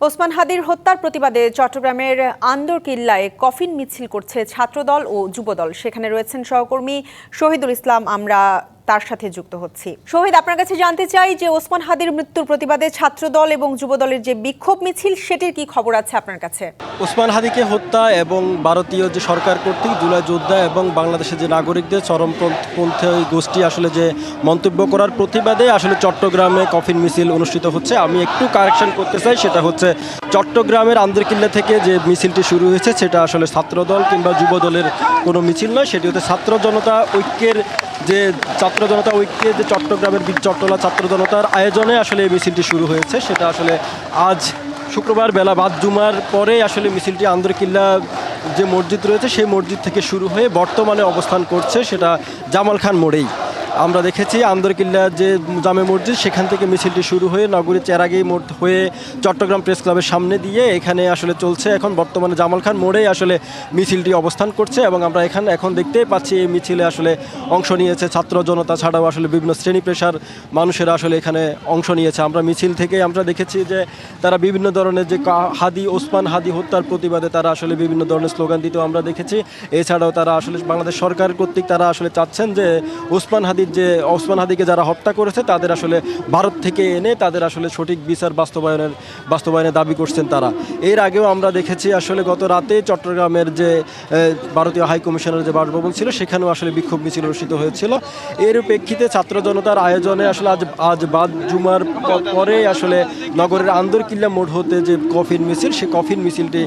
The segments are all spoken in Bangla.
ওসমান হাদির হত্যার প্রতিবাদে চট্টগ্রামের আন্দরকিল্লায় কফিন মিছিল করছে ছাত্রদল ও যুবদল। সেখানে রয়েছেন সহকর্মী শহীদুল ইসলাম, আমরা তার সাথে যুক্ত হচ্ছি। শহীদ, আপনার কাছে জানতে চাই যে ওসমান হাদির মৃত্যুর প্রতিবাদে ছাত্রদল এবং যুবদলের যে বিক্ষোভ মিছিল, সেটির কি খবর আছে আপনার কাছে? ওসমান হাদিকে হত্যা এবং ভারতীয় যে সরকার কর্তৃক জুলাই যোদ্ধা এবং বাংলাদেশের যে নাগরিকদের চরমপন্থী গোষ্ঠী আসলে যে মন্তব্য করার প্রতিবাদে আসলে চট্টগ্রামে কফিন মিছিল অনুষ্ঠিত হচ্ছে। আমি একটু কারেকশন করতে চাই, সেটা হচ্ছে চট্টগ্রামের আন্দরকিল্লা থেকে যে মিছিলটি শুরু হয়েছে সেটা আসলে ছাত্রদল কিংবা যুবদলের কোনো মিছিল নয়, সেটি হচ্ছে ছাত্র জনতা ঐক্যের যে চট্টগ্রামের চট্টলা ছাত্র জনতার আয়োজনে আসলে এই মিছিলটি শুরু হয়েছে। সেটা আসলে আজ শুক্রবার বেলা বাদ জুমার পরে আসলে মিছিলটি আন্দরকিল্লা যে মসজিদ রয়েছে সেই মসজিদ থেকে শুরু হয়ে বর্তমানে অবস্থান করছে সেটা জামাল খান মোড়েই। আমরা দেখেছি আন্দরকিল্লার যে জামে মসজিদ সেখান থেকে মিছিলটি শুরু হয়ে নগরীর চেরাগি মোড় হয়ে চট্টগ্রাম প্রেস ক্লাবের সামনে দিয়ে এখানে আসলে চলছে। এখন বর্তমানে জামাল খান মোড়েই আসলে মিছিলটি অবস্থান করছে এবং আমরা এখন দেখতেই পাচ্ছি এই মিছিলে আসলে অংশ নিয়েছে ছাত্র জনতা ছাড়াও আসলে বিভিন্ন শ্রেণী পেশার মানুষেরা আসলে এখানে অংশ নিয়েছে। আমরা মিছিল থেকে আমরা দেখেছি যে তারা বিভিন্ন ধরনের যে ওসমান হাদি হত্যার প্রতিবাদে তারা আসলে বিভিন্ন ধরনের স্লোগান দিতেও আমরা দেখেছি। এছাড়াও তারা আসলে বাংলাদেশ সরকার কর্তৃক তারা আসলে চাচ্ছেন যে ওসমান হাদিকে যারা হত্যা করেছে তাদের আসলে ভারত থেকে এনে তাদের আসলে সঠিক বিচার বাস্তবায়নের দাবি করছেন তারা। এর আগেও আমরা দেখেছি আসলে গত রাতে চট্টগ্রামের যে ভারতীয় হাই কমিশনের যে বাসভবন ছিল সেখানেও আসলে বিক্ষোভ মিছিল অনুষ্ঠিত হয়েছিল। এর প্রেক্ষিতে ছাত্র জনতার আয়োজনে আসলে আজ বাদ জুমার পরে আসলে নগরের আন্দরকিল্লা মোড় হতে যে কফিন মিছিল, সেই কফিন মিছিলটি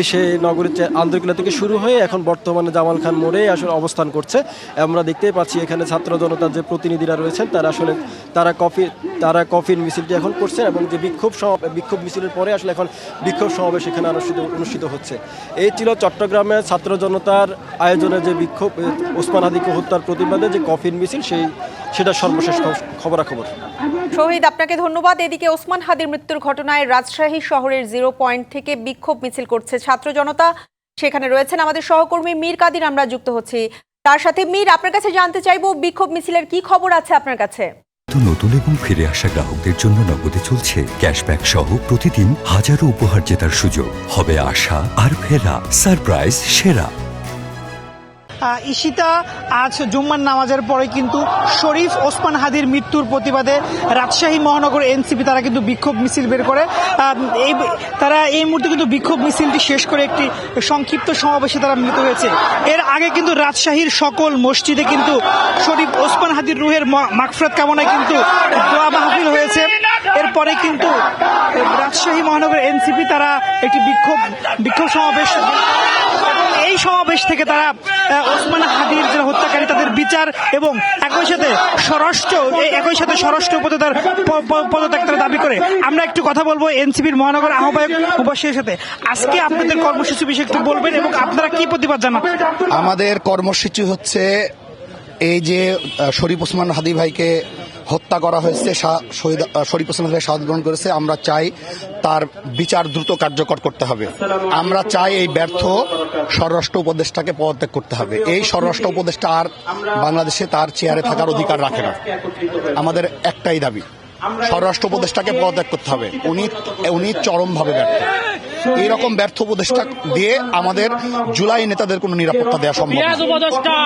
এসে নগরের আন্দরকিল্লা থেকে শুরু হয়ে এখন বর্তমানে জামাল খান মোড়ে আসলে অবস্থান করছে। আমরা দেখতেই পাচ্ছি এখানে ছাত্র জনতার যে প্রতিনিধিরা রয়েছেন তারা আসলে তারা কফিন মিছিলটি এখন করছেন এবং যে বিক্ষোভ মিছিলের পরে আসলে এখন বিক্ষোভ সমাবেশ এখানে অনুষ্ঠিত হচ্ছে। এই ছিল চট্টগ্রামের ছাত্র জনতার আয়োজনে যে বিক্ষোভ ওসমান হাদিকে হত্যার প্রতিবাদে যে কফিন মিছিল সেটা সর্বশেষ খবরাখবর। শহীদ, আপনাকে ধন্যবাদ। এদিকে ওসমান হাদির মৃত্যুর ঘটনায় রাজশাহী শহরের 0 পয়েন্ট থেকে বিক্ষোভ মিছিল করছে ছাত্র জনতা। সেখানে রয়েছেন আমাদের সহকর্মী মীর কাদির, আমরা যুক্ত হচ্ছি তার সাথে। মীর, আপনার কাছে জানতে চাইবো বিক্ষোভ মিছিলের কি খবর আছে আপনার কাছে? নতুন এবং ফিরে আসা গ্রাহকদের জন্য নগদে চলছে ক্যাশব্যাক সহ প্রতিদিন হাজারো উপহার জেতার সুযোগ। হবে আশা আর ফেরা, সারপ্রাইজ সেরা। ঈশিতা, আজ জুম্মার নামাজের পরে কিন্তু শরীফ ওসমান হাদির মৃত্যুর প্রতিবাদে রাজশাহী মহানগর এনসিপি তারা কিন্তু বিক্ষোভ মিছিল বের করে। তারা এই মুহূর্তে কিন্তু বিক্ষোভ মিছিলটি শেষ করে একটি সংক্ষিপ্ত সমাবেশে তারা মিলিত হয়েছে। এর আগে কিন্তু রাজশাহীর সকল মসজিদে কিন্তু শরীফ ওসমান হাদির রুহের মাগফিরাত কামনায় কিন্তু দোয়া মাহফিল হয়েছে। এরপরে কিন্তু রাজশাহী মহানগর এনসিপি তারা একটি বিক্ষোভ সমাবেশ, এই সমাবেশ থেকে তারা ওসমান হাদির যে হত্যাকারী তাদের বিচার এবং একই সাথে স্বরাষ্ট্র পদত্যাগ তারা দাবি করে। আমরা একটু কথা বলবো এনসিপির মহানগর আহ্বায়ক মুবাশশিরের সাথে। আজকে আপনাদের কর্মসূচি বিষয়ে একটু বলবেন এবং আপনারা কি প্রতিবাদ জানাবেন? আমাদের কর্মসূচি হচ্ছে এই যে শরীফ ওসমান হাদি ভাইকে হত্যা করা হয়েছে, শরীফ ওসমান ভাই শাহাদাত বরণ করেছে। আমরা চাই তার বিচার দ্রুত কার্যকর করতে হবে। আমরা চাই এই ব্যর্থ স্বরাষ্ট্র উপদেষ্টাকে পদত্যাগ করতে হবে। এই স্বরাষ্ট্র উপদেষ্টা আর বাংলাদেশে তার চেয়ারে থাকার অধিকার রাখে না। আমাদের একটাই দাবি, স্বরাষ্ট্র উপদেষ্টাকে পদত্যাগ করতে হবে। উনি চরমভাবে ব্যর্থ। এইরকম ব্যর্থ উপদেষ্টা দিয়ে আমাদের জুলাই নেতাদের কোনো নিরাপত্তা দেওয়া সম্ভব না।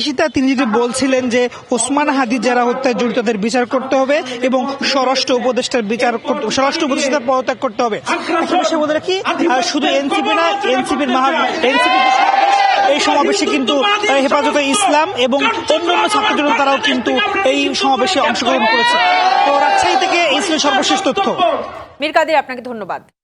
ঈশিতা, তিনি যদি বলছিলেন যে ওসমান হাদি যারা হত্যায় জড়িত তাদের বিচার করতে হবে এবং স্বরাষ্ট্র উপদেষ্টার পদত্যাগ করতে হবে। সে বলে কি শুধু এনসিপি না, এনসিপির এই সমাবেশে কিন্তু হেফাজতে ইসলাম এবং অন্যান্য ছাত্র জনতা তারাও কিন্তু এই সমাবেশে অংশগ্রহণ করেছে। তো রাজশাহী থেকে এই ছিল সর্বশেষ তথ্য। মীর কাদির, আপনাকে ধন্যবাদ।